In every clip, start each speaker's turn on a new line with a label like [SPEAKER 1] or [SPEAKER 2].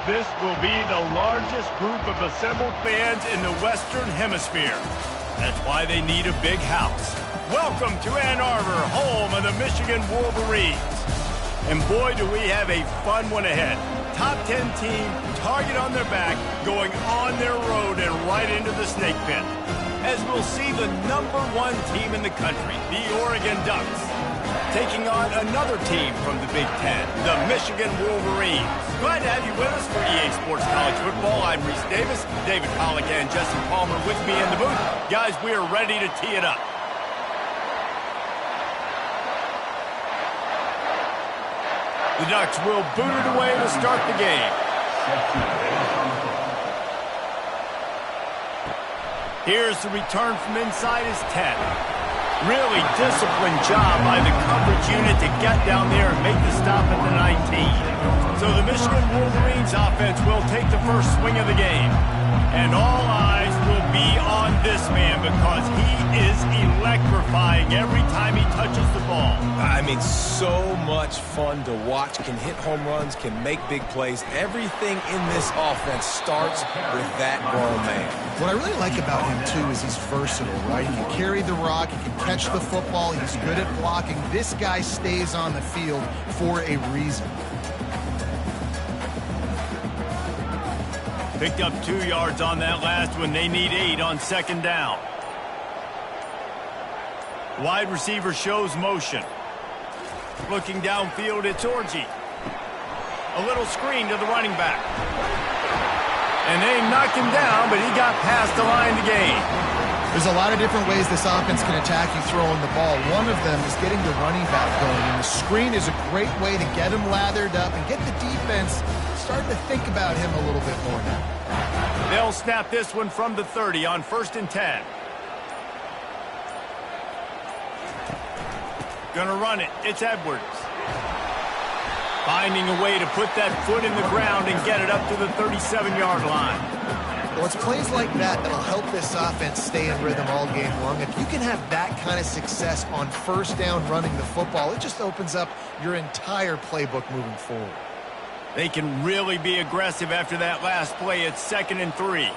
[SPEAKER 1] This will be the largest group of assembled fans in the Western Hemisphere. That's why they need a big house. Welcome to Ann Arbor, home of the Michigan Wolverines. And boy, do we have a fun one ahead. Top 10 team, target on their back, going on their road and right into the snake pit. As we'll see the #1 team in the country, the Oregon Ducks, taking on another team from the Big Ten, the Michigan Wolverines. Glad to have you with us for EA Sports College Football. I'm Reese Davis, David Pollack and Justin Palmer with me in the booth. Guys, we are ready to tee it up. The Ducks will boot it away to start the game. Here's the return from inside his 10. Really disciplined job by the coverage unit to get down there and make the stop at the 19. So the Michigan Wolverines offense will take the first swing of the game. And all eyes will be on this man because he is electrifying every time he touches the ball.
[SPEAKER 2] I mean, so much fun to watch. Can hit home runs, can make big plays. Everything in this offense starts with that grown man.
[SPEAKER 3] What I really like about him, too, is he's versatile, right? He can carry the rock, he can catch the football, he's good at blocking. This guy stays on the field for a reason.
[SPEAKER 1] Picked up 2 yards on that last one. They need 8 on second down. Wide receiver shows motion. Looking downfield, it's Orji. A little screen to the running back. And they knocked him down, but he got past the line to gain.
[SPEAKER 3] There's a lot of different ways this offense can attack you throwing the ball. One of them is getting the running back going, and the screen is a great way to get him lathered up and get the defense starting to think about him a little bit more now.
[SPEAKER 1] They'll snap this one from the 30 on 1st and 10. Gonna run it. It's Edwards. Finding a way to put that foot in the ground and get it up to the 37-yard line.
[SPEAKER 3] Well, it's plays like that that'll help this offense stay in rhythm all game long. If you can have that kind of success on first down running the football, it just opens up your entire playbook moving forward.
[SPEAKER 1] They can really be aggressive after that last play. It's 2nd and 3.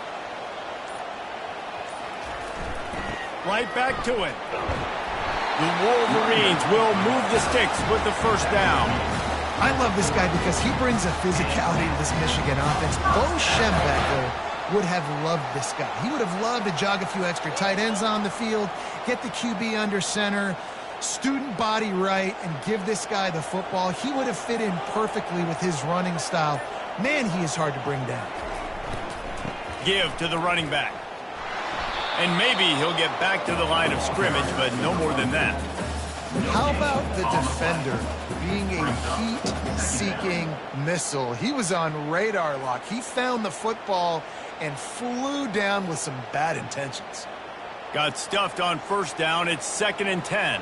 [SPEAKER 1] Right back to it. The Wolverines will move the sticks with the first down.
[SPEAKER 3] I love this guy because he brings a physicality to this Michigan offense. Bo Schembechler would have loved this guy. He would have loved to jog a few extra tight ends on the field, get the QB under center, student body right, and give this guy the football. He would have fit in perfectly with his running style. Man, he is hard to bring down.
[SPEAKER 1] Give to the running back. And maybe he'll get back to the line of scrimmage, but no more than that.
[SPEAKER 3] How about the defender being a heat-seeking missile? He was on radar lock. He found the football and flew down with some bad intentions.
[SPEAKER 1] Got stuffed on first down. It's 2nd and 10.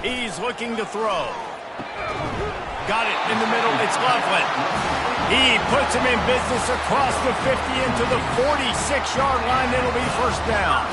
[SPEAKER 1] He's looking to throw. Got it in the middle. It's Loveland. He puts him in business across the 50 into the 46-yard line. It'll be first down.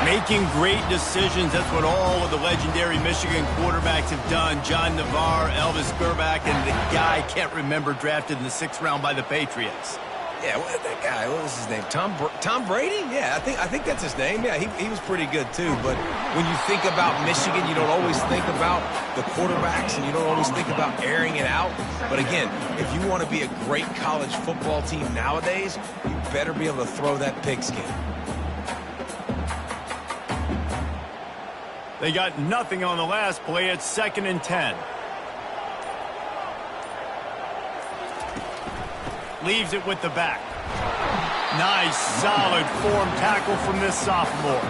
[SPEAKER 1] Making great decisions. That's what all of the legendary Michigan quarterbacks have done. John Navarre, Elvis Grbac, and the guy I can't remember drafted in the 6th round by the Patriots.
[SPEAKER 2] Yeah, that guy, what was his name? Tom Brady? Yeah, I think that's his name. Yeah, he was pretty good too. But when you think about Michigan, you don't always think about the quarterbacks and you don't always think about airing it out. But again, if you want to be a great college football team nowadays, you better be able to throw that pigskin.
[SPEAKER 1] They got nothing on the last play. It's 2nd and 10. Leaves it with the back. Nice, solid form tackle from this sophomore.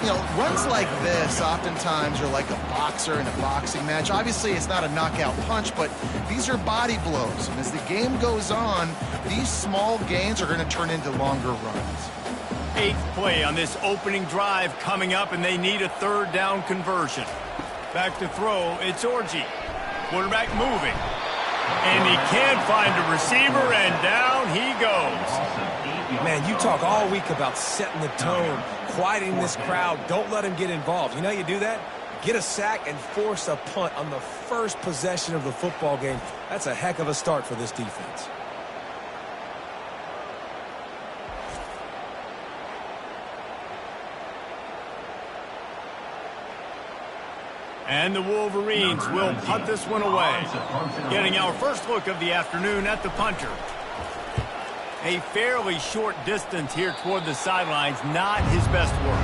[SPEAKER 3] You know, runs like this oftentimes are like a boxer in a boxing match. Obviously, it's not a knockout punch, but these are body blows. And as the game goes on, these small gains are going to turn into longer runs.
[SPEAKER 1] 8th play on this opening drive coming up, and they need a 3rd down conversion. Back to throw, it's Orji. Quarterback moving. And he can't find a receiver, and down he goes.
[SPEAKER 2] Man, you talk all week about setting the tone, quieting this crowd. Don't let him get involved. You know how you do that? get a sack, and force a punt on the first possession of the football game. That's a heck of a start for this defense.
[SPEAKER 1] And the Wolverines will punt this one away. Getting our first look of the afternoon at the punter. A fairly short distance here toward the sidelines, not his best work.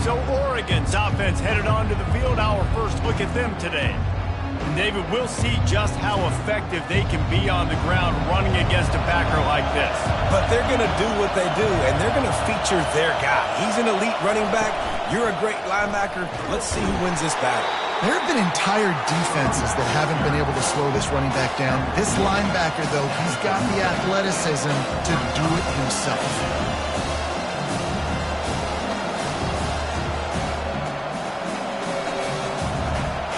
[SPEAKER 1] So Oregon's offense headed onto the field. Our first look at them today. And David, we'll see just how effective they can be on the ground running against a Packer like this.
[SPEAKER 2] But they're going to do what they do, and they're going to feature their guy. He's an elite running back. You're a great linebacker. Let's see who wins this battle.
[SPEAKER 3] There have been entire defenses that haven't been able to slow this running back down. This linebacker, though, he's got the athleticism to do it himself.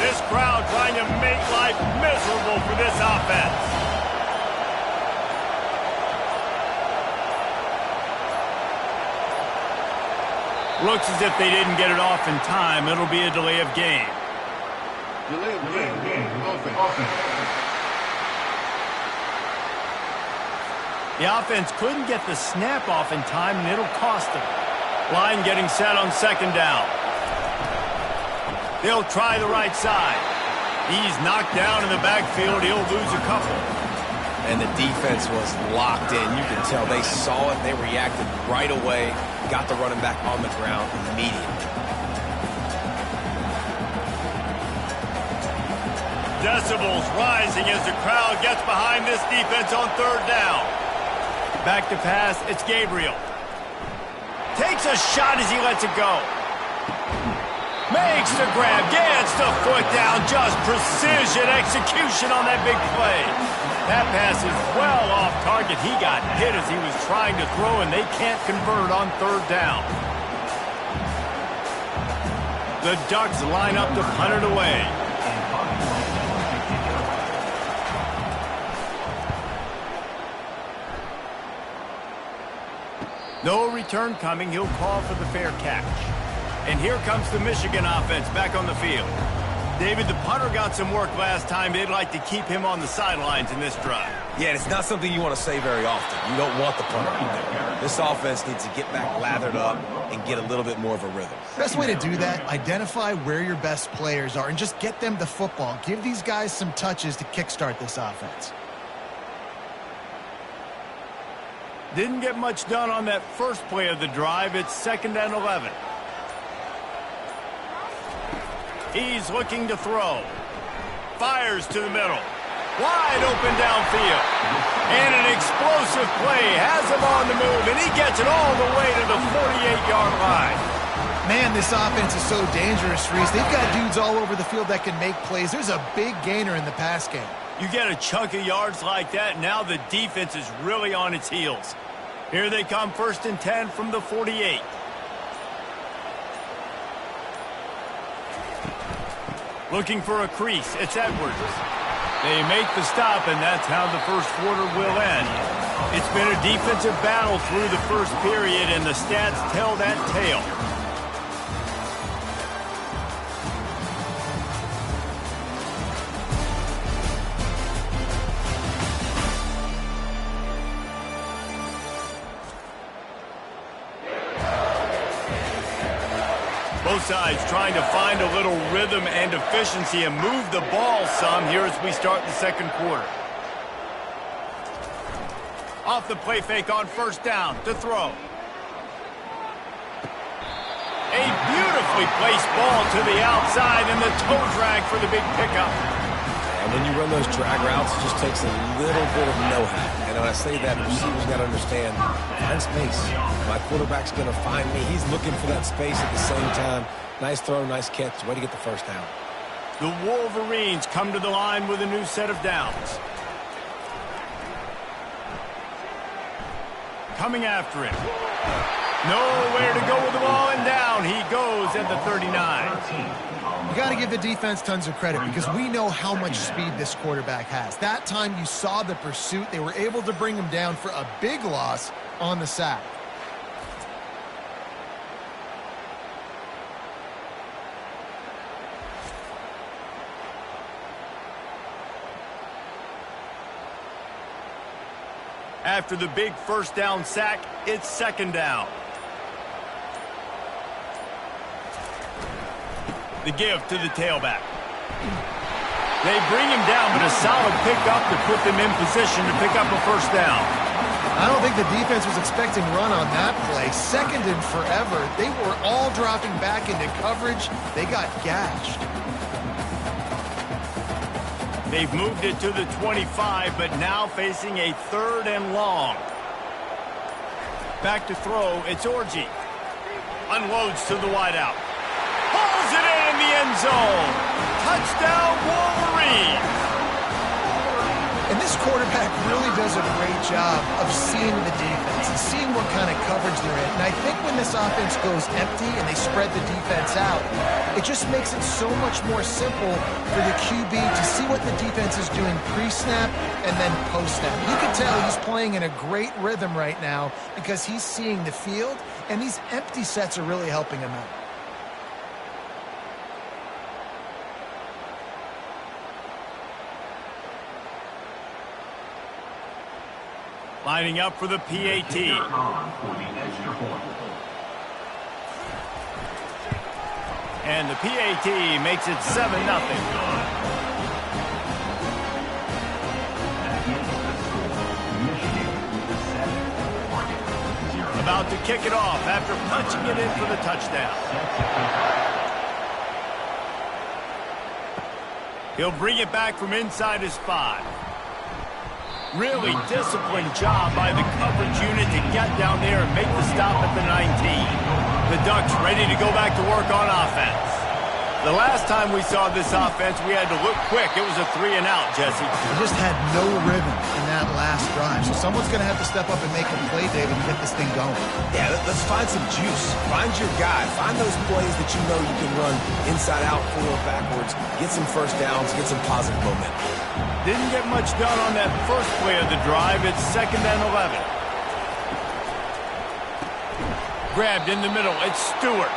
[SPEAKER 1] This crowd trying to make life miserable for this offense. Looks as if they didn't get it off in time. It'll be a delay of game.
[SPEAKER 4] Delay of game. Offense.
[SPEAKER 1] The offense couldn't get the snap off in time, and it'll cost them. Line getting set on second down. They'll try the right side. He's knocked down in the backfield. He'll lose a couple.
[SPEAKER 2] And the defense was locked in. You can tell they saw it. They reacted right away. Got the running back on the ground immediately.
[SPEAKER 1] Decibels rising as the crowd gets behind this defense on third down. Back to pass, it's Gabriel. Takes a shot as he lets it go. Makes the grab, gets the foot down, just precision execution on that big play. That pass is well off target. He got hit as he was trying to throw, and they can't convert on third down. The Ducks line up to punt it away. No return coming. He'll call for the fair catch. And here comes the Michigan offense back on the field. David, the punter got some work last time. They'd like to keep him on the sidelines in this drive.
[SPEAKER 2] Yeah, it's not something you want to say very often. You don't want the punter out there. This offense needs to get back lathered up and get a little bit more of a rhythm.
[SPEAKER 3] Best way to do that, identify where your best players are and just get them the football. Give these guys some touches to kickstart this offense.
[SPEAKER 1] Didn't get much done on that first play of the drive. It's 2nd and 11. He's looking to throw. Fires to the middle. Wide open downfield. And an explosive play. Has him on the move, and he gets it all the way to the 48-yard line.
[SPEAKER 3] Man, this offense is so dangerous, Reese. They've got dudes all over the field that can make plays. There's a big gainer in the pass game.
[SPEAKER 1] You get a chunk of yards like that, now the defense is really on its heels. Here they come, 1st and 10 from the 48. Looking for a crease. It's Edwards. They make the stop, and that's how the first quarter will end. It's been a defensive battle through the first period, and the stats tell that tale. Both sides trying to find a little rhythm and efficiency and move the ball some here as we start the second quarter. Off the play fake on 1st down to throw. A beautifully placed ball to the outside and the toe drag for the big pickup.
[SPEAKER 2] And when you run those drag routes, it just takes a little bit of know-how. And when I say that, receivers got to understand, find space. My quarterback's going to find me. He's looking for that space at the same time. Nice throw, nice catch. Way to get the first down.
[SPEAKER 1] The Wolverines come to the line with a new set of downs. Coming after him. Nowhere to go with the ball, and down he goes at the 39.
[SPEAKER 3] You got to give the defense tons of credit because we know how much speed this quarterback has. That time you saw the pursuit. They were able to bring him down for a big loss on the sack.
[SPEAKER 1] After the big first down sack, it's second down. The give to the tailback. They bring him down, but a solid pickup to put them in position to pick up a first down.
[SPEAKER 3] I don't think the defense was expecting run on that play. Second and forever. They were all dropping back into coverage. They got gashed.
[SPEAKER 1] They've moved it to the 25, but now facing a third and long. Back to throw, it's Orji. Unloads to the wideout. Pulls it in the end zone. Touchdown, Wolverines.
[SPEAKER 3] And this quarterback really does a great job of seeing the defense and seeing what kind of coverage they're in. And I think when this offense goes empty and they spread the defense out, it just makes it so much more simple for the QB to see what the defense is doing pre-snap and then post-snap. You can tell he's playing in a great rhythm right now because he's seeing the field, and these empty sets are really helping him out.
[SPEAKER 1] Lining up for the PAT. And the PAT makes it 7-0. About to kick it off after punching it in for the touchdown. He'll bring it back from inside his 5. Really disciplined job by the coverage unit to get down there and make the stop at the 19. The Ducks ready to go back to work on offense. The last time we saw this offense, we had to look quick. It was a 3-and-out, Jesse.
[SPEAKER 3] They just had no rhythm in that last drive. So someone's going to have to step up and make a play, David, and get this thing going.
[SPEAKER 2] Yeah, let's find some juice. Find your guy. Find those plays that you know you can run inside out, forward, backwards. Get some first downs. Get some positive momentum.
[SPEAKER 1] Didn't get much done on that first play of the drive. It's 2nd and 11. Grabbed in the middle. It's Stewart.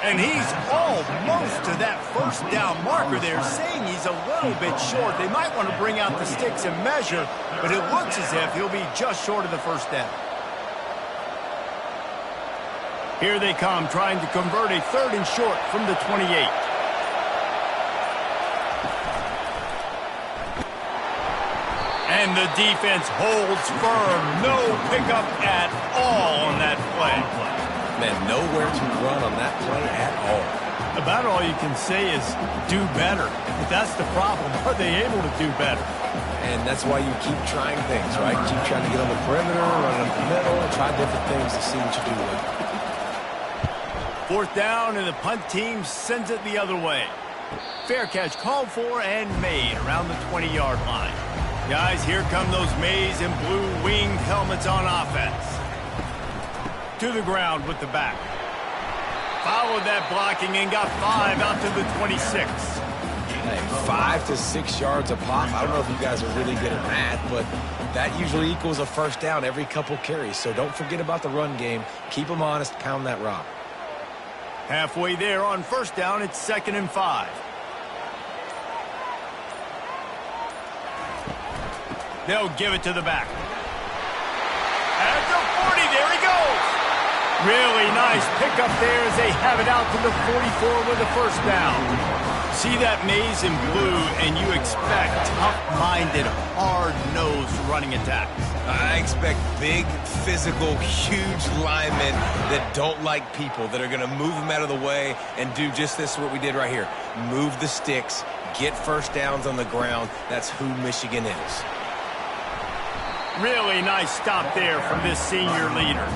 [SPEAKER 1] And he's almost to that first down marker there, saying he's a little bit short. They might want to bring out the sticks and measure, but it looks as if he'll be just short of the first down. Here they come, trying to convert a 3rd and short from the 28. And the defense holds firm. No pickup at all on that play.
[SPEAKER 2] Man, nowhere to run on that play at all.
[SPEAKER 1] About all you can say is do better. But that's the problem. Are they able to do better?
[SPEAKER 2] And that's why you keep trying things, right? Keep trying to get on the perimeter, run up the middle, and try different things to see what you do with it.
[SPEAKER 1] 4th down, and the punt team sends it the other way. Fair catch called for and made around the 20-yard line. Guys, here come those maize and blue winged helmets on offense. To the ground with the back. Followed that blocking and got 5 out to the 26.
[SPEAKER 2] Hey, 5 to 6 yards a pop. I don't know if you guys are really good at math, but that usually equals a first down every couple carries. So don't forget about the run game. Keep them honest. Pound that rock.
[SPEAKER 1] Halfway there on first down, it's 2nd and 5. They'll give it to the back. At the 40, there he goes. Really nice pickup there as they have it out to the 44 with a first down. See that maize in blue, and you expect tough-minded, hard-nosed running attacks.
[SPEAKER 2] I expect big, physical, huge linemen that don't like people, that are going to move them out of the way and do just this, what we did right here. Move the sticks, get first downs on the ground. That's who Michigan is.
[SPEAKER 1] Really nice stop there from this senior leader.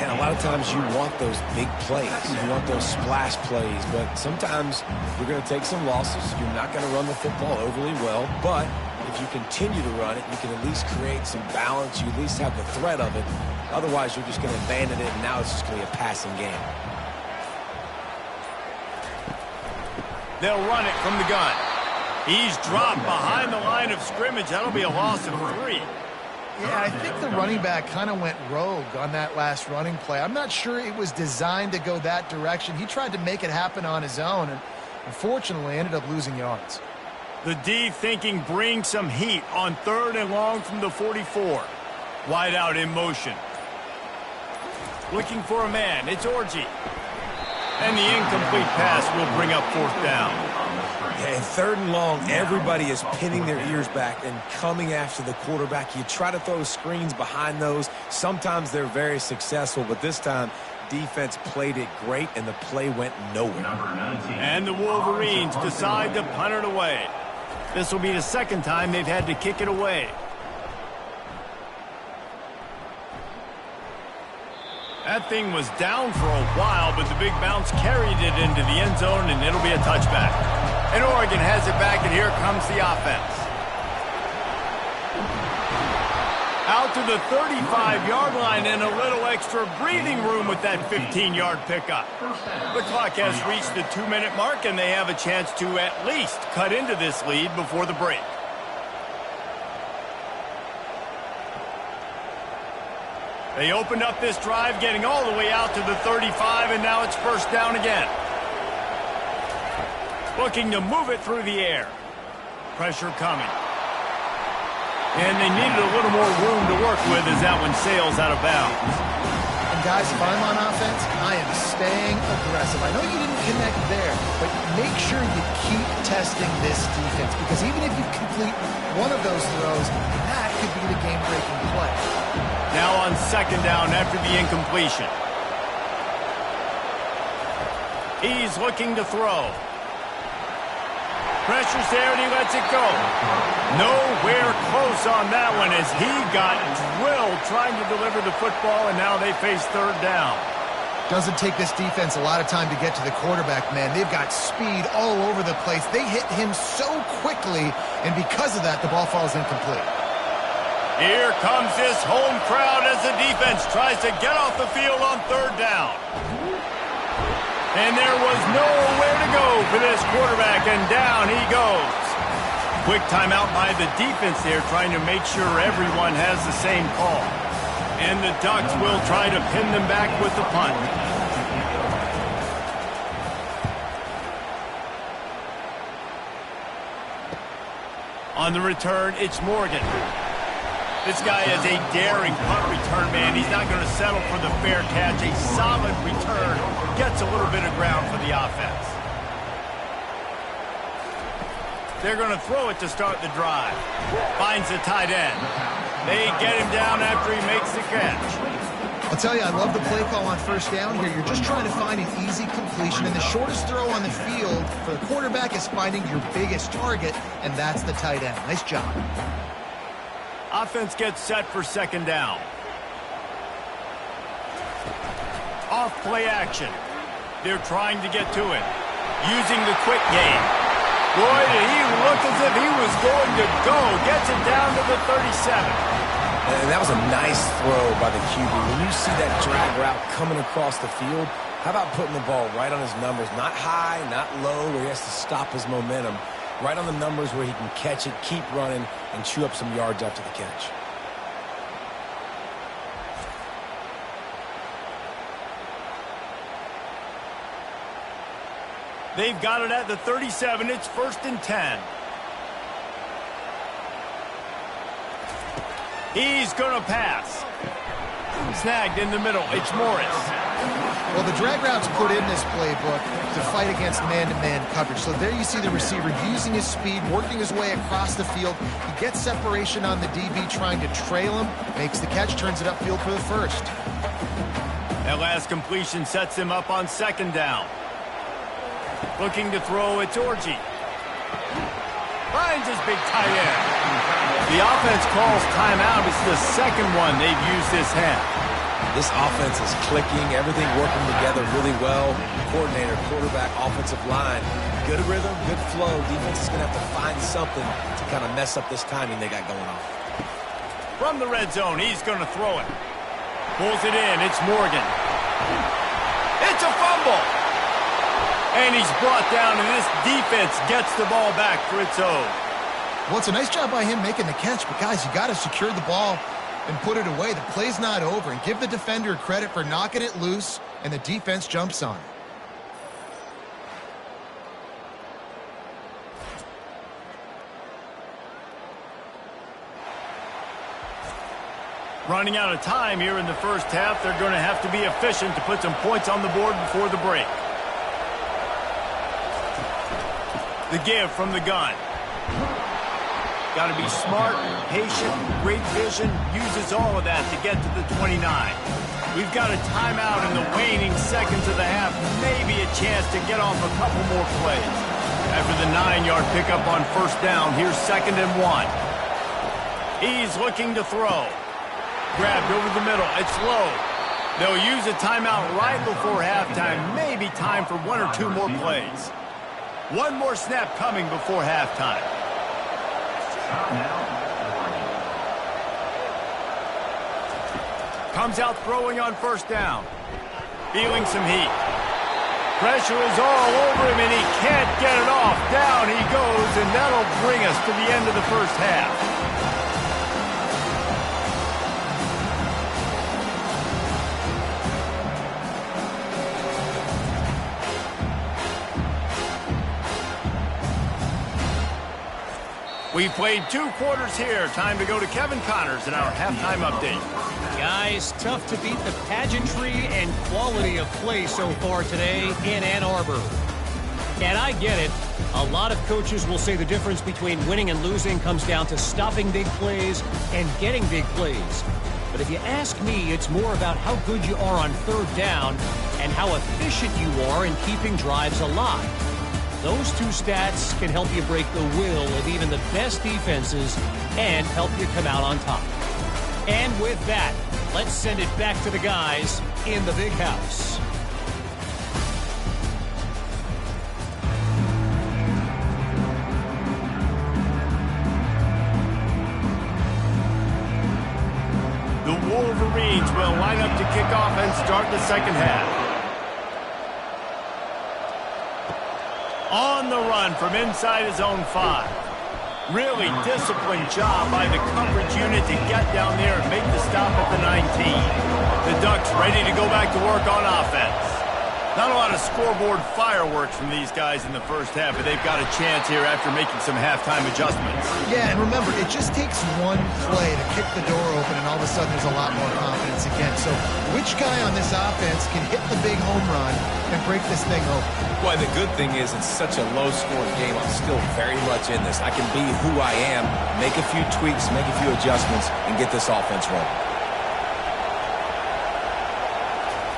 [SPEAKER 2] And a lot of times you want those big plays. You want those splash plays. But sometimes you're going to take some losses. You're not going to run the football overly well. But if you continue to run it, you can at least create some balance. You at least have the threat of it. Otherwise, you're just going to abandon it, and now it's just going to be a passing game.
[SPEAKER 1] They'll run it from the gun. He's dropped behind the line of scrimmage. That'll be a loss of 3.
[SPEAKER 3] Yeah, I think the running back kind of went rogue on that last running play. I'm not sure it was designed to go that direction. He tried to make it happen on his own, and unfortunately ended up losing yards.
[SPEAKER 1] The D thinking bring some heat on 3rd and long from the 44. Wide out in motion. Looking for a man. It's Orji. And the incomplete pass will bring up fourth down.
[SPEAKER 2] And third and long, everybody is pinning their ears back and coming after the quarterback. You try to throw screens behind those. Sometimes they're very successful, but this time, defense played it great, and the play went nowhere.
[SPEAKER 1] And the Wolverines decide to punt it away. This will be the second time they've had to kick it away. That thing was down for a while, but the big bounce carried it into the end zone, and it'll be a touchback. And Oregon has it back, and here comes the offense. Out to the 35-yard line, and a little extra breathing room with that 15-yard pickup. The clock has reached the 2-minute mark, and they have a chance to at least cut into this lead before the break. They opened up this drive, getting all the way out to the 35, and now it's first down again. Looking to move it through the air. Pressure coming. And they needed a little more room to work with as that one sails out of bounds.
[SPEAKER 3] And guys, if I'm on offense, I am staying aggressive. I know you didn't connect there, but make sure you keep testing this defense, because even if you complete one of those throws, that could be the game-breaking play.
[SPEAKER 1] Now on second down after the incompletion. He's looking to throw. Pressure's there, and he lets it go. Nowhere close on that one as he got drilled trying to deliver the football, and now they face third down.
[SPEAKER 3] Doesn't take this defense a lot of time to get to the quarterback, man. They've got speed all over the place. They hit him so quickly, and because of that, the ball falls incomplete.
[SPEAKER 1] Here comes this home crowd as the defense tries to get off the field on third down. And there was nowhere to go for this quarterback, and down he goes. Quick timeout by the defense there, trying to make sure everyone has the same call. And the Ducks will try to pin them back with the punt. On the return, it's Morgan. This guy is a daring punt return man. He's not going to settle for the fair catch. A solid return. Gets a little bit of ground for the offense. They're going to throw it to start the drive. Finds the tight end. They get him down after he makes the catch.
[SPEAKER 3] I'll tell you, I love the play call on first down here. You're just trying to find an easy completion, and the shortest throw on the field for the quarterback is finding your biggest target, and that's the tight end. Nice job.
[SPEAKER 1] Offense gets set for second down. Off play action. They're trying to get to it. Using the quick game. Boy, did he look as if he was going to go. Gets it down to the 37.
[SPEAKER 2] And that was a nice throw by the QB. When you see that drag route coming across the field, how about putting the ball right on his numbers? Not high, not low, where he has to stop his momentum. Right on the numbers where he can catch it, keep running, and chew up some yards after the catch.
[SPEAKER 1] They've got it at the 37. It's first and 10. He's going to pass. Snagged in the middle. It's Morris.
[SPEAKER 3] Well, the drag route's put in this playbook to fight against man-to-man coverage. So there you see the receiver using his speed, working his way across the field. He gets separation on the DB, trying to trail him, makes the catch, turns it upfield for the first.
[SPEAKER 1] That last completion sets him up on second down. Looking to throw, it's Orji. Finds his big tight end. The offense calls timeout. It's the second one they've used this half.
[SPEAKER 2] This offense is clicking, everything working together really well. Coordinator, quarterback, offensive line. Good rhythm, good flow. Defense is going to have to find something to kind of mess up this timing they got going on.
[SPEAKER 1] From the red zone, he's going to throw it. Pulls it in. It's Morgan. It's a fumble. And he's brought down, and this defense gets the ball back for its own.
[SPEAKER 3] Well, it's a nice job by him making the catch, but guys, you got to secure the ball and put it away. The play's not over, and give the defender credit for knocking it loose, and the defense jumps on it.
[SPEAKER 1] Running out of time here in the first half, they're going to have to be efficient to put some points on the board before the break. The give from the gun. Got to be smart, patient, great vision, uses all of that to get to the 29. We've got a timeout in the waning seconds of the half, maybe a chance to get off a couple more plays. After the 9-yard pickup on first down, here's 2nd and 1. He's looking to throw. Grabbed over the middle. It's low. They'll use a timeout right before halftime. Maybe time for 1 or 2 more plays. One more snap coming before halftime. Comes out throwing on first down. Feeling some heat. Pressure is all over him, and he can't get it off. Down he goes, and that'll bring us to the end of the first half. We've played 2 quarters here. Time to go to Kevin Connors in our halftime update.
[SPEAKER 5] Guys, tough to beat the pageantry and quality of play so far today in Ann Arbor. And I get it. A lot of coaches will say the difference between winning and losing comes down to stopping big plays and getting big plays. But if you ask me, it's more about how good you are on third down and how efficient you are in keeping drives alive. Those 2 stats can help you break the will of even the best defenses and help you come out on top. And with that, let's send it back to the guys in the big house.
[SPEAKER 1] The Wolverines will line up to kick off and start the second half. On the run from inside his own 5. Really disciplined job by the coverage unit to get down there and make the stop at the 19. The Ducks ready to go back to work on offense. Not a lot of scoreboard fireworks from these guys in the first half, but they've got a chance here after making some halftime adjustments.
[SPEAKER 3] Yeah, and remember, it just takes one play to kick the door open, and all of a sudden there's a lot more confidence again. So which guy on this offense can hit the big home run and break this thing open?
[SPEAKER 2] Boy, the good thing is it's such a low-scoring game. I'm still very much in this. I can be who I am, make a few tweaks, make a few adjustments, and get this offense rolling.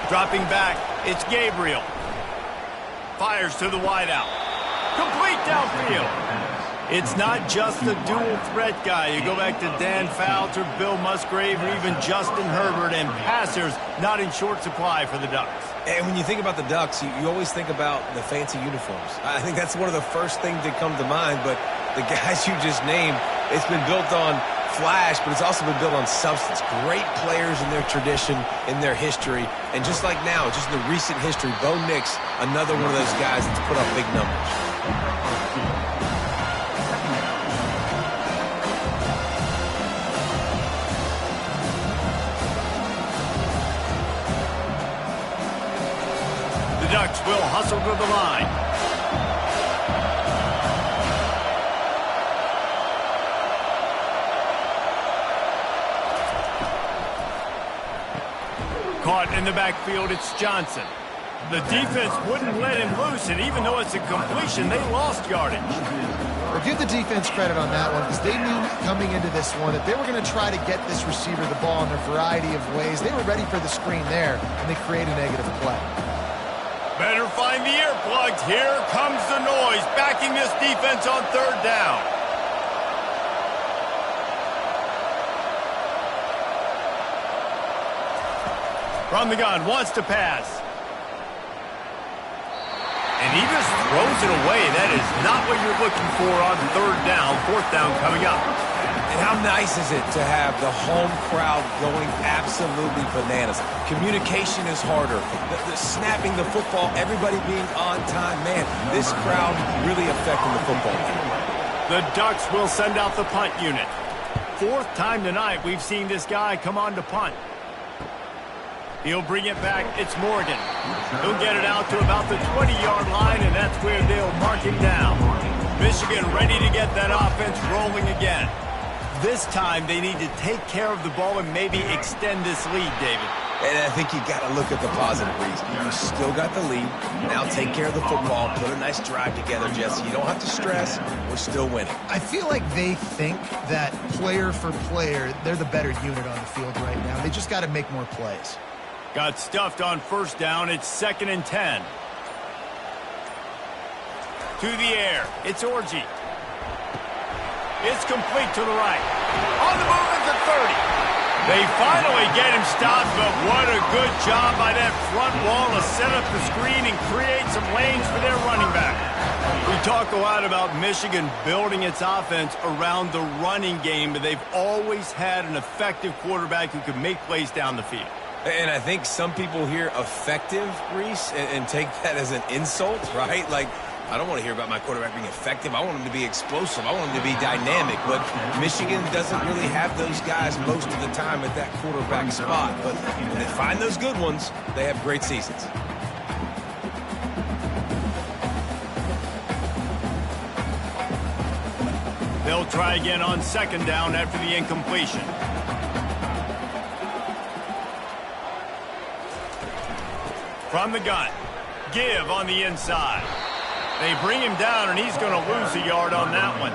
[SPEAKER 1] Dropping back, it's Gabriel. Fires to the wideout. Complete downfield. It's not just a dual threat guy. You go back to Dan Fouts or Bill Musgrave or even Justin Herbert, and passers not in short supply for the Ducks.
[SPEAKER 2] And when you think about the Ducks, you always think about the fancy uniforms. I think that's one of the first things that come to mind, but the guys you just named, it's been built on flash, but it's also been built on substance. Great players in their tradition, in their history, and just like now, just in the recent history, Bo Nix, another one of those guys that's put up big numbers.
[SPEAKER 1] The Ducks will hustle to the line. Caught in the backfield, it's Johnson. The defense wouldn't let him loose, and even though it's a completion, they lost yardage.
[SPEAKER 3] Well, give the defense credit on that one, because they knew coming into this one that they were going to try to get this receiver the ball in a variety of ways. They were ready for the screen there, and they create a negative play.
[SPEAKER 1] Better find the earplugs. Here comes the noise, backing this defense on third down. From the gun, wants to pass. And he just throws it away. That is not what you're looking for on third down. Fourth down coming up.
[SPEAKER 2] And how nice is it to have the home crowd going absolutely bananas? Communication is harder. The snapping the football, everybody being on time. Man, this crowd really affecting the football game.
[SPEAKER 1] The Ducks will send out the punt unit. Fourth time tonight we've seen this guy come on to punt. He'll bring it back. It's Morgan. He'll get it out to about the 20-yard line, and that's where they'll mark him down. Michigan ready to get that offense rolling again. This time, they need to take care of the ball and maybe extend this lead, David.
[SPEAKER 2] And I think you got to look at the positive reason. You still got the lead. Now take care of the football. Put a nice drive together, Jesse. You don't have to stress. We're still winning.
[SPEAKER 3] I feel like they think that player for player, they're the better unit on the field right now. They just got to make more plays.
[SPEAKER 1] Got stuffed on first down. It's 2nd and 10. To the air. It's Orji. It's complete to the right. On the move at the 30. They finally get him stopped, but what a good job by that front wall to set up the screen and create some lanes for their running back. We talk a lot about Michigan building its offense around the running game, but they've always had an effective quarterback who can make plays down the field.
[SPEAKER 2] And I think some people hear effective, Reese, and take that as an insult, right? Like, I don't want to hear about my quarterback being effective. I want him to be explosive. I want him to be dynamic. But Michigan doesn't really have those guys most of the time at that quarterback spot. But when they find those good ones, they have great seasons.
[SPEAKER 1] They'll try again on 2nd down after the incompletion. From the gun, give on the inside. They bring him down, and he's going to lose a yard on that one.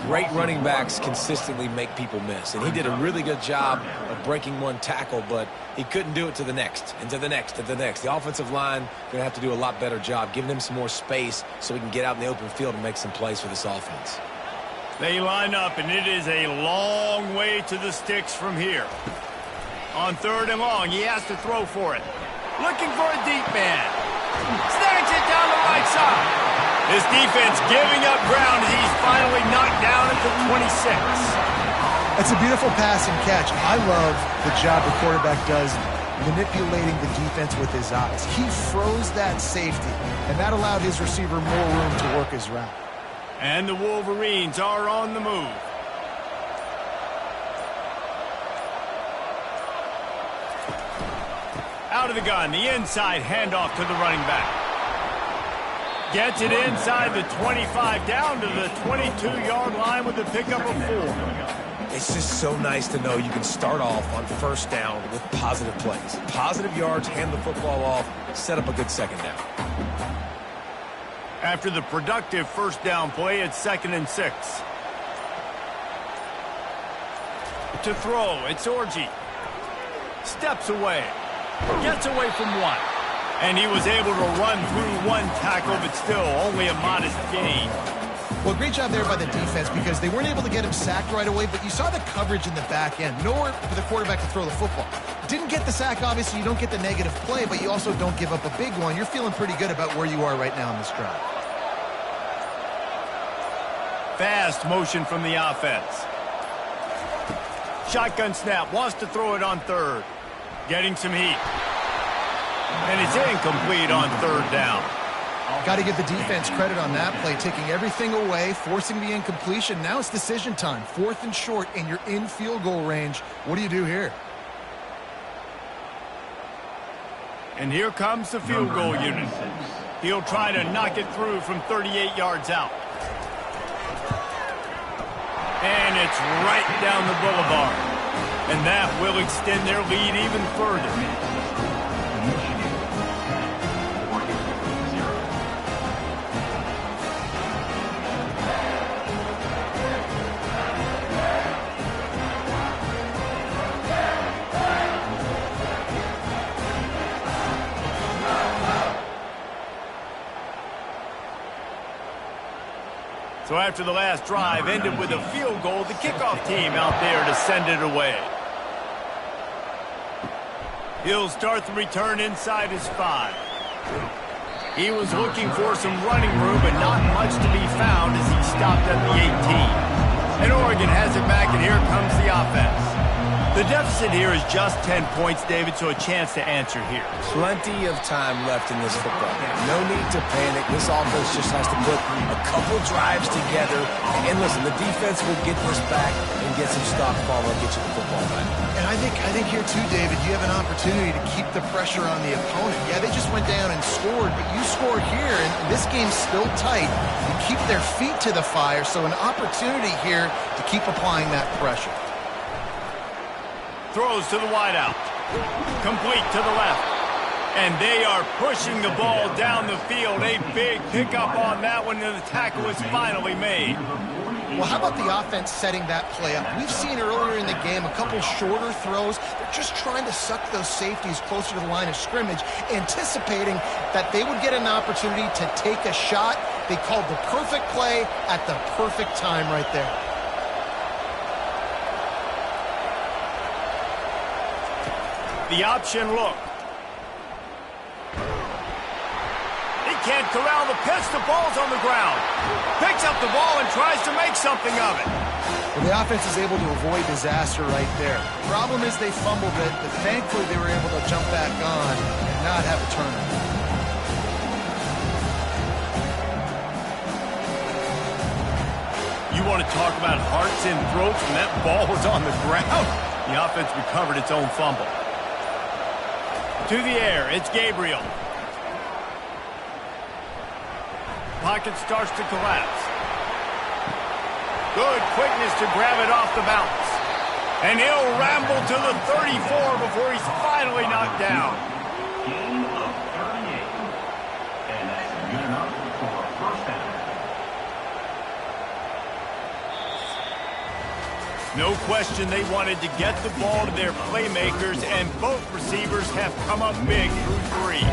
[SPEAKER 2] Great running backs consistently make people miss, and he did a really good job of breaking one tackle, but he couldn't do it to the next, and to the next, and to the next. The offensive line going to have to do a lot better job, giving him some more space so he can get out in the open field and make some plays for this offense.
[SPEAKER 1] They line up, and it is a long way to the sticks from here. On 3rd and long, he has to throw for it. Looking for a deep man. Snags it down the right side. This defense giving up ground as he's finally knocked down at the 26.
[SPEAKER 3] That's a beautiful pass and catch. I love the job the quarterback does manipulating the defense with his eyes. He froze that safety, and that allowed his receiver more room to work his route.
[SPEAKER 1] And the Wolverines are on the move. Out of the gun, the inside handoff to the running back. Gets it inside the 25, down to the 22-yard line with a pickup of 4.
[SPEAKER 2] It's just so nice to know you can start off on first down with positive plays. Positive yards, hand the football off, set up a good 2nd down.
[SPEAKER 1] After the productive first down play, it's 2nd and 6. To throw, it's Orji. Steps away. Gets away from one. And he was able to run through one tackle, but still only a modest gain.
[SPEAKER 3] Well, great job there by the defense because they weren't able to get him sacked right away, but you saw the coverage in the back end. Nowhere for the quarterback to throw the football. Didn't get the sack, obviously. You don't get the negative play, but you also don't give up a big one. You're feeling pretty good about where you are right now in this drive.
[SPEAKER 1] Fast motion from the offense. Shotgun snap. Wants to throw it on 3rd. Getting some heat. And it's incomplete on 3rd down.
[SPEAKER 3] Got to give the defense credit on that play, taking everything away, forcing the incompletion. Now it's decision time. 4th and short, and you're in field goal range. What do you do here?
[SPEAKER 1] And here comes the field goal unit. He'll try to knock it through from 38 yards out. And it's right down the boulevard. And that will extend their lead even further. So after the last drive ended with a field goal, the kickoff team out there to send it away. He'll start the return inside his 5. He was looking for some running room, but not much to be found as he stopped at the 18. And Oregon has it back, and here comes the offense. The deficit here is just 10 points, David, so a chance to answer here.
[SPEAKER 2] Plenty of time left in this football game. No need to panic. This offense just has to put a couple drives together. And listen, the defense will get this back and get some stop follow, get you the football back.
[SPEAKER 3] And I think here too, David, you have an opportunity to keep the pressure on the opponent. Yeah, they just went down and scored, but you score here, and this game's still tight. You keep their feet to the fire, so an opportunity here to keep applying that pressure.
[SPEAKER 1] Throws to the wideout. Complete to the left. And they are pushing the ball down the field. A big pickup on that one, and the tackle is finally made.
[SPEAKER 3] Well, how about the offense setting that play up? We've seen earlier in the game a couple shorter throws. They're just trying to suck those safeties closer to the line of scrimmage, anticipating that they would get an opportunity to take a shot. They called the perfect play at the perfect time right there.
[SPEAKER 1] The option look. He can't corral the pitch. The ball's on the ground. Picks up the ball and tries to make something of it.
[SPEAKER 3] Well, the offense is able to avoid disaster right there. Problem is they fumbled it, but thankfully they were able to jump back on and not have a turnover.
[SPEAKER 1] You want to talk about hearts and throats when that ball was on the ground? The offense recovered its own fumble. To the air, it's Gabriel. Pocket starts to collapse. Good quickness to grab it off the bounce. And he'll ramble to the 34 before he's finally knocked down.
[SPEAKER 6] Gain of 38. And that's good enough for a first down.
[SPEAKER 1] No question they wanted to get the ball to their playmakers, and both receivers have come up big through three.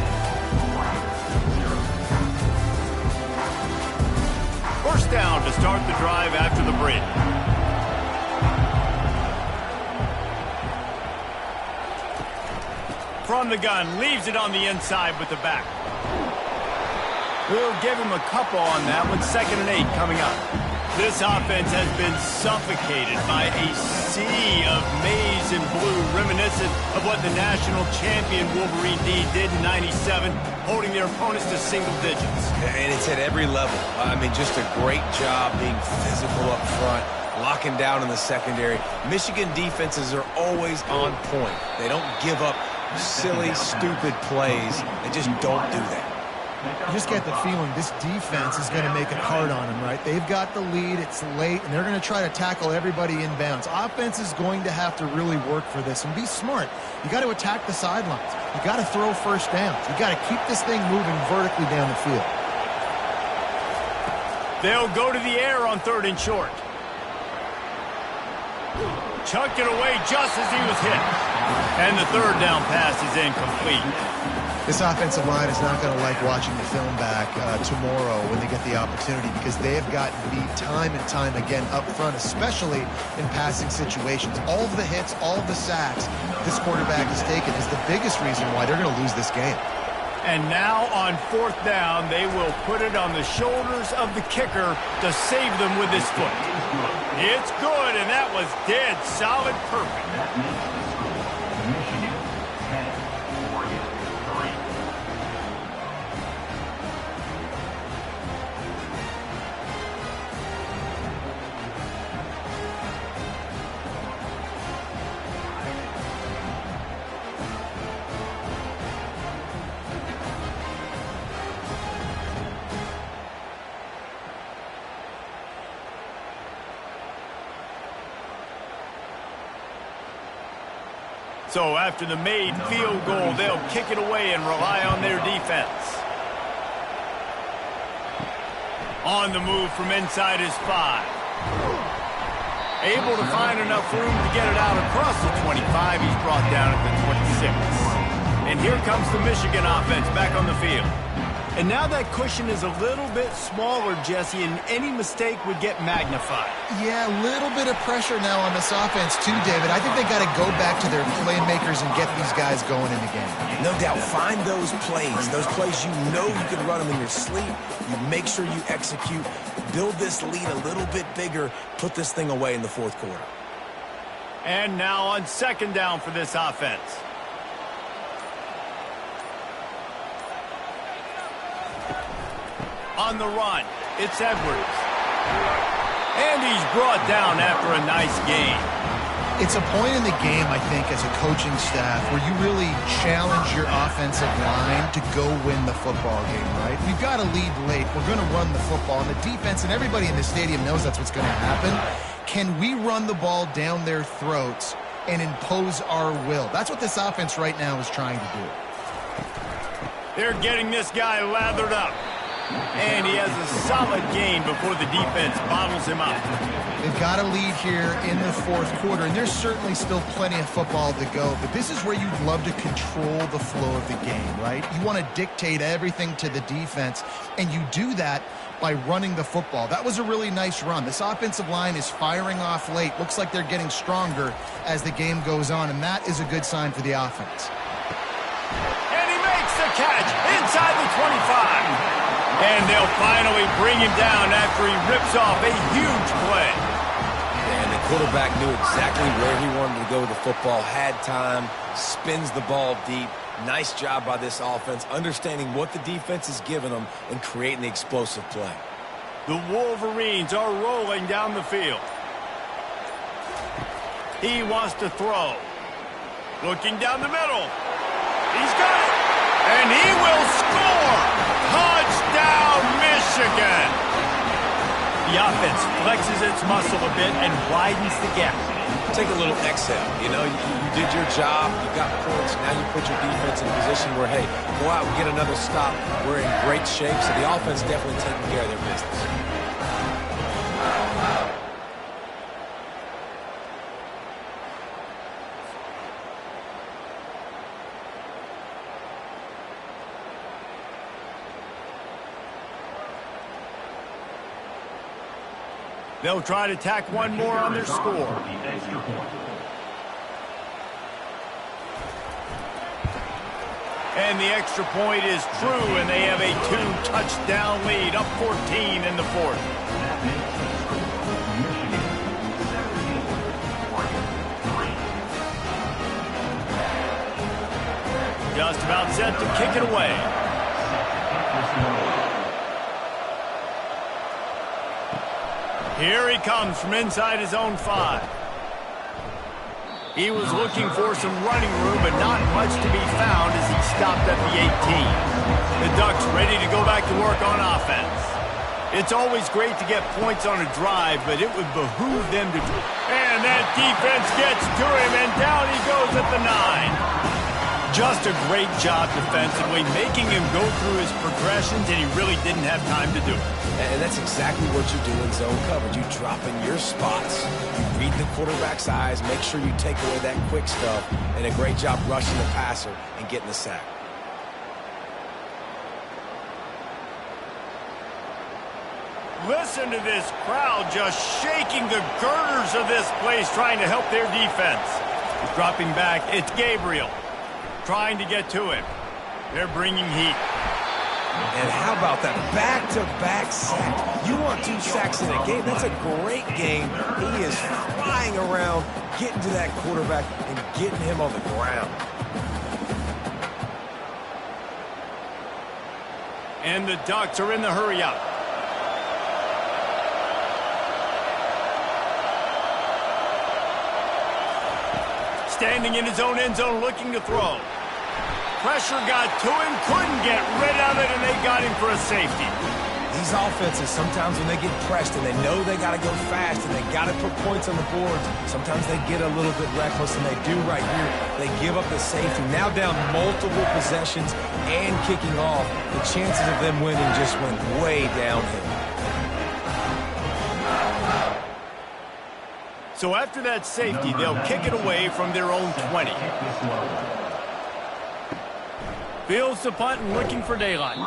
[SPEAKER 1] First down to start the drive after the break. From the gun, leaves it on the inside with the back. We'll give him a couple on that one. 2nd and 8 coming up. This offense has been suffocated by a sea of maize and blue, reminiscent of what the national champion Wolverine D did in '97, holding their opponents to single digits.
[SPEAKER 2] And it's at every level. I mean, just a great job being physical up front, locking down in the secondary. Michigan defenses are always on point. They don't give up silly, stupid plays. They just don't do that.
[SPEAKER 3] You just get the feeling this defense is going to make it hard on them, right? They've got the lead, it's late, and they're going to try to tackle everybody inbounds. Offense is going to have to really work for this and be smart. You got to attack the sidelines. You got to throw first downs. You got to keep this thing moving vertically down the field.
[SPEAKER 1] They'll go to the air on 3rd and short. Chucked it away just as he was hit. And the 3rd down pass is incomplete.
[SPEAKER 3] This offensive line is not going to like watching the film back tomorrow when they get the opportunity, because they have gotten beat time and time again up front, especially in passing situations. All of the hits, all of the sacks this quarterback has taken is the biggest reason why they're going to lose this game.
[SPEAKER 1] And now on 4th down, they will put it on the shoulders of the kicker to save them with his foot. It's good, and that was dead solid perfect.
[SPEAKER 6] Michigan 10.
[SPEAKER 1] So after the made field goal, they'll kick it away and rely on their defense. On the move from inside his 5. Able to find enough room to get it out across the 25. He's brought down at the 26. And here comes the Michigan offense back on the field. And now that cushion is a little bit smaller, Jesse, and any mistake would get magnified.
[SPEAKER 3] Yeah, a little bit of pressure now on this offense too, David. I think they got to go back to their playmakers and get these guys going in the game.
[SPEAKER 2] No doubt. Find those plays you know you can run them in your sleep. You make sure you execute. Build this lead a little bit bigger. Put this thing away in the 4th quarter.
[SPEAKER 1] And now on second down for this offense. On the run, it's Edwards. And he's brought down after a nice gain.
[SPEAKER 3] It's a point in the game, I think, as a coaching staff where you really challenge your offensive line to go win the football game, right? We've got to lead late. We're going to run the football. And the defense and everybody in the stadium knows that's what's going to happen. Can we run the ball down their throats and impose our will? That's what this offense right now is trying to do.
[SPEAKER 1] They're getting this guy lathered up. And he has a solid gain before the defense bottles him up.
[SPEAKER 3] They've got a lead here in the fourth quarter, and there's certainly still plenty of football to go, but this is where you'd love to control the flow of the game, right? You want to dictate everything to the defense, and you do that by running the football. That was a really nice run. This offensive line is firing off late. Looks like they're getting stronger as the game goes on, and that is a good sign for the offense.
[SPEAKER 1] And he makes the catch inside the 25. And they'll finally bring him down after he rips off a huge play.
[SPEAKER 2] And the quarterback knew exactly where he wanted to go with the football, had time, spins the ball deep. Nice job by this offense, understanding what the defense is giving them and creating the explosive play.
[SPEAKER 1] The Wolverines are rolling down the field. He wants to throw. Looking down the middle. He's got it. And he will score. Touchdown, Michigan! The offense flexes its muscle a bit and widens the gap.
[SPEAKER 2] Take a little exhale. You know, you did your job. You got points. Now you put your defense in a position where, hey, go out and get another stop. We're in great shape, so the offense definitely taking care of their business.
[SPEAKER 1] They'll try to tack one more on their score. And the extra point is true, and they have a 2-touchdown lead, up 14 in the fourth. Just about set to kick it away. Here he comes from inside his own 5. He was looking for some running room, but not much to be found as he stopped at the 18. The Ducks ready to go back to work on offense. It's always great to get points on a drive, but it would behoove them to... And that defense gets to him, and down he goes at the 9. Just a great job defensively, making him go through his progressions, and he really didn't have time to do it.
[SPEAKER 2] And that's exactly what you do in zone coverage. You drop in your spots, you read the quarterback's eyes, make sure you take away that quick stuff, and a great job rushing the passer and getting the sack.
[SPEAKER 1] Listen to this crowd just shaking the girders of this place, trying to help their defense. Dropping back, it's Gabriel. Trying to get to him. They're bringing heat.
[SPEAKER 2] And how about that back-to-back sack? You want 2 sacks in a game? That's a great game. He is flying around, getting to that quarterback and getting him on the ground.
[SPEAKER 1] And the Ducks are in the hurry-up. Standing in his own end zone looking to throw. Pressure got to him, couldn't get rid of it, and they got him for a safety.
[SPEAKER 2] These offenses, sometimes when they get pressed and they know they got to go fast and they got to put points on the board, sometimes they get a little bit reckless, and they do right here. They give up the safety. Now down multiple possessions and kicking off. The chances of them winning just went way downhill.
[SPEAKER 1] So after that safety, they'll kick it away from their own 20. Fields the punt and looking for daylight.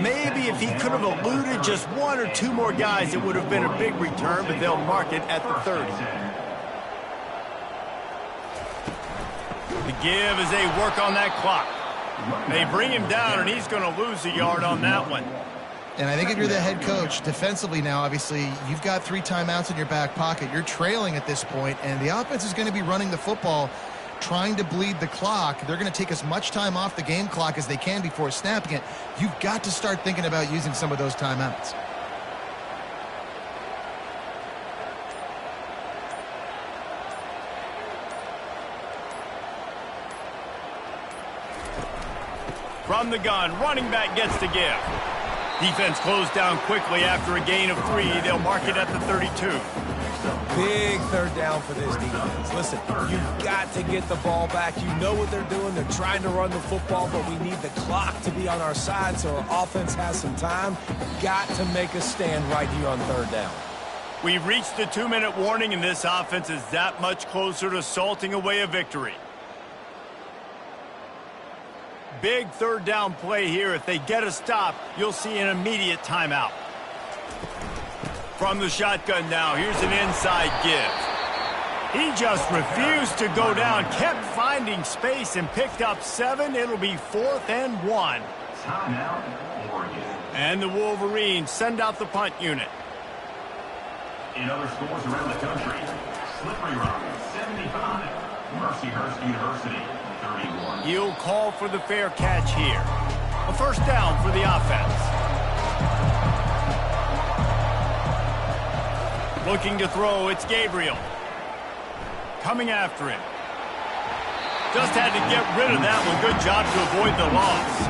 [SPEAKER 1] Maybe if he could have eluded just 1 or 2 more guys, it would have been a big return, but they'll mark it at the 30. The give as they work on that clock. They bring him down, and he's going to lose a yard on that one.
[SPEAKER 3] And I think if you're the head coach, defensively now, obviously, you've got 3 timeouts in your back pocket. You're trailing at this point, and the offense is going to be running the football, trying to bleed the clock. They're going to take as much time off the game clock as they can before snapping it. You've got to start thinking about using some of those timeouts.
[SPEAKER 1] From the gun, running back gets to give. Defense closed down quickly after a gain of 3. They'll mark it at the 32.
[SPEAKER 2] Big third down for this defense. Listen, you've got to get the ball back. You know what they're doing. They're trying to run the football, but we need the clock to be on our side so our offense has some time. Got to make a stand right here on third down.
[SPEAKER 1] We've reached the 2-minute warning, and this offense is that much closer to salting away a victory. Big third down play here. If they get a stop, you'll see an immediate timeout. From the shotgun now, here's an inside give. He just refused to go down, kept finding space and picked up 7. It'll be 4th and 1.
[SPEAKER 6] Timeout, Oregon.
[SPEAKER 1] And the Wolverines send out the punt unit.
[SPEAKER 6] In other schools around the country, Slippery Rock, 75. Mercyhurst University, 31.
[SPEAKER 1] He'll call for the fair catch here. A first down for the offense. Looking to throw, it's Gabriel. Coming after him. Just had to get rid of that one. Good job to avoid the loss.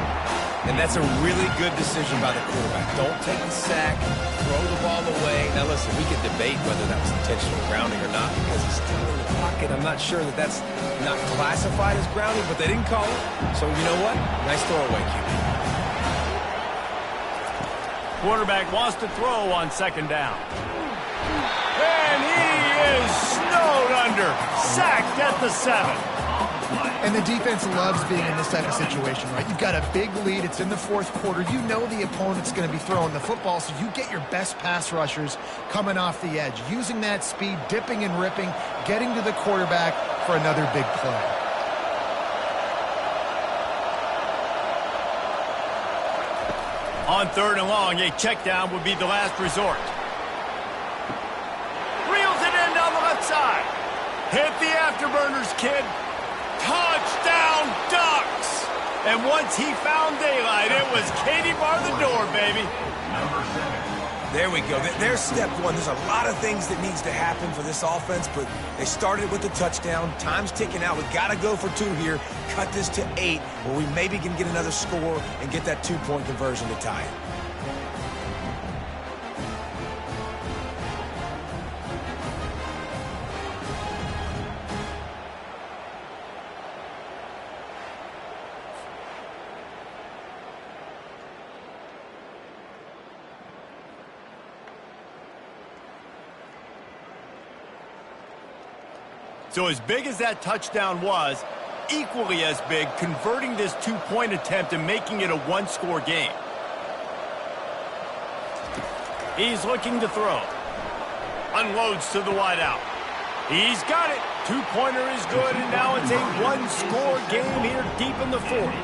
[SPEAKER 2] And that's a really good decision by the quarterback. Don't take the sack, throw the ball away. Now listen, we could debate whether that was intentional grounding or not because he's still in the pocket. I'm not sure that that's not classified as grounding, but they didn't call it. So you know what? Nice throwaway, QB.
[SPEAKER 1] Quarterback wants to throw on second down. And he is snowed under. Sacked at the 7.
[SPEAKER 3] And the defense loves being in this type of situation, right? You've got a big lead. It's in the 4th quarter. You know the opponent's going to be throwing the football, so you get your best pass rushers coming off the edge, using that speed, dipping and ripping, getting to the quarterback for another big play.
[SPEAKER 1] On 3rd and long, a check down would be the last resort. Reels it in down the left side. Hit the afterburners, kid. Touchdown Ducks! And once he found daylight, it was Katie bar the door, baby.
[SPEAKER 6] Number 7.
[SPEAKER 2] There we go. There's step 1. There's a lot of things that needs to happen for this offense, but they started with the touchdown. Time's ticking out. We've got to go for 2 here. Cut this to 8, where we maybe can get another score and get that 2-point conversion to tie it.
[SPEAKER 1] So as big as that touchdown was, equally as big, converting this 2-point attempt and making it a 1-score game. He's looking to throw. Unloads to the wideout. He's got it. 2-pointer is good, and now it's a 1-score game here deep in the 4th.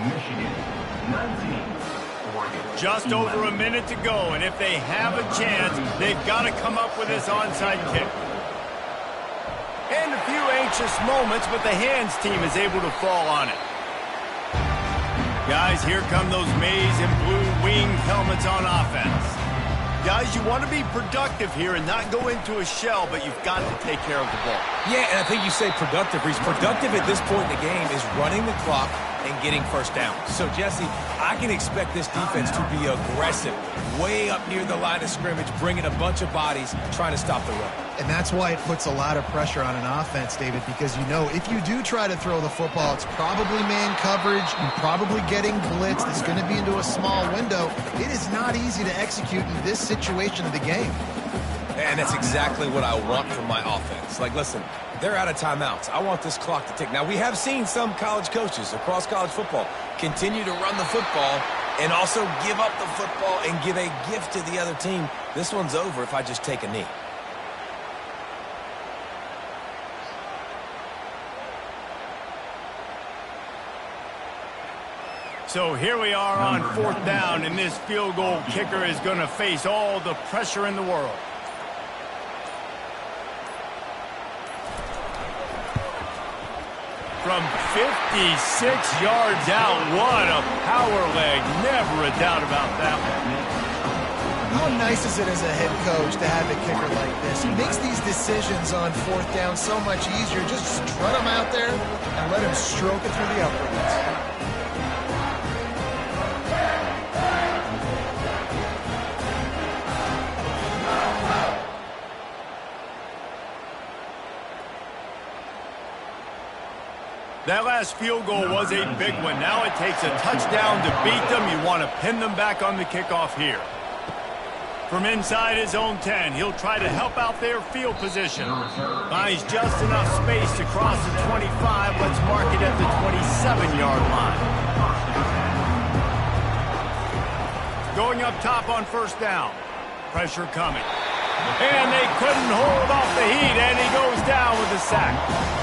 [SPEAKER 6] Michigan, 19. Oregon,
[SPEAKER 1] Just over a minute to go, and if they have a chance, they've got to come up with this onside kick. And a few anxious moments, but the hands team is able to fall on it. Guys, here come those maize and blue wing helmets on offense. Guys, you want to be productive here and not go into a shell, but you've got to take care of the ball.
[SPEAKER 2] Yeah, and I think you say productive. He's productive at this point in the game is running the clock and getting first down. So, Jesse, I can expect this defense to be aggressive, way up near the line of scrimmage, bringing a bunch of bodies, trying to stop the run.
[SPEAKER 3] And that's why it puts a lot of pressure on an offense, David, because you know if you do try to throw the football, it's probably man coverage, you're probably getting blitzed, it's going to be into a small window. It is not easy to execute in this situation of the game.
[SPEAKER 2] And that's exactly what I want from my offense. Like, listen, they're out of timeouts. I want this clock to tick. Now, we have seen some college coaches across college football continue to run the football and also give up the football and give a gift to the other team. This one's over if I just take a knee.
[SPEAKER 1] So here we are on 4th down, and this field goal kicker is going to face all the pressure in the world. From 56 yards out, what a power leg. Never a doubt about that one.
[SPEAKER 3] How nice is it as a head coach to have a kicker like this? He makes these decisions on 4th down so much easier. Just strut him out there and let him stroke it through the uprights.
[SPEAKER 1] That last field goal was a big one. Now it takes a touchdown to beat them. You want to pin them back on the kickoff here. From inside his own 10, he'll try to help out their field position. Finds just enough space to cross the 25. Let's mark it at the 27-yard line. Going up top on 1st down. Pressure coming. And they couldn't hold off the heat, and he goes down with a sack.